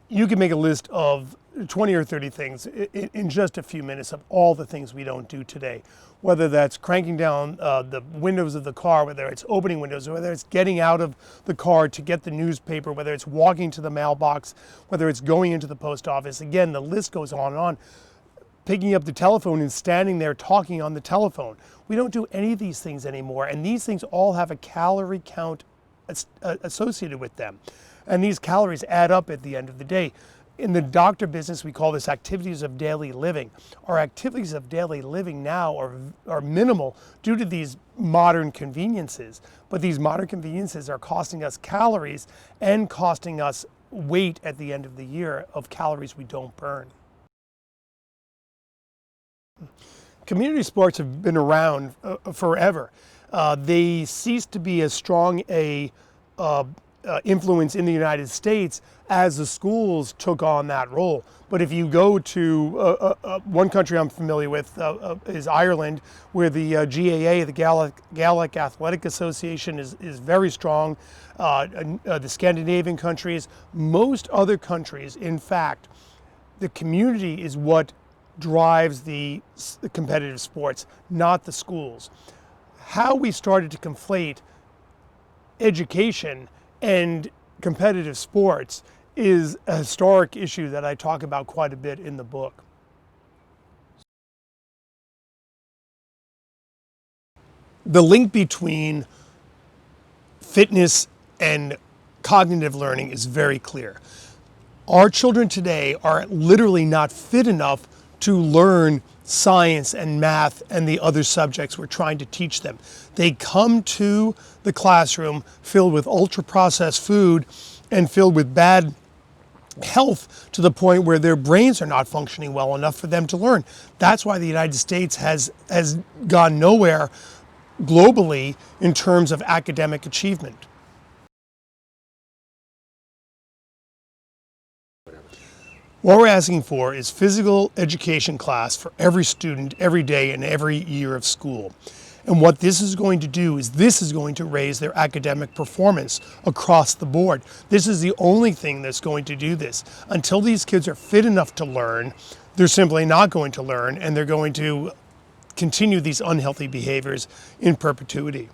You can make a list of 20 or 30 things in just a few minutes of all the things we don't do today. Whether that's cranking down the windows of the car, whether it's opening windows, whether it's getting out of the car to get the newspaper, whether it's walking to the mailbox, whether it's going into the post office. Again, the list goes on and on. Picking up the telephone and standing there talking on the telephone. We don't do any of these things anymore, and these things all have a calorie count associated with them. And these calories add up at the end of the day. In the doctor business, we call this activities of daily living. Our activities of daily living now are minimal due to these modern conveniences. But these modern conveniences are costing us calories and costing us weight at the end of the year of calories we don't burn. Community sports have been around forever. They ceased to be as strong a influence in the United States as the schools took on that role. But if you go to one country I'm familiar with is Ireland, where the GAA, the Gaelic Athletic Association, is very strong. The Scandinavian countries, most other countries, in fact, the community is what drives the competitive sports, not the schools. How we started to conflate education and competitive sports is a historic issue that I talk about quite a bit in the book. The link between fitness and cognitive learning is very clear. Our children today are literally not fit enough to learn science and math and the other subjects we're trying to teach them. They come to the classroom filled with ultra-processed food and filled with bad health to the point where their brains are not functioning well enough for them to learn. That's why the United States has gone nowhere globally in terms of academic achievement. What we're asking for is physical education class for every student, every day, and every year of school. And what this is going to do is this is going to raise their academic performance across the board. This is the only thing that's going to do this. Until these kids are fit enough to learn, they're simply not going to learn, and they're going to continue these unhealthy behaviors in perpetuity.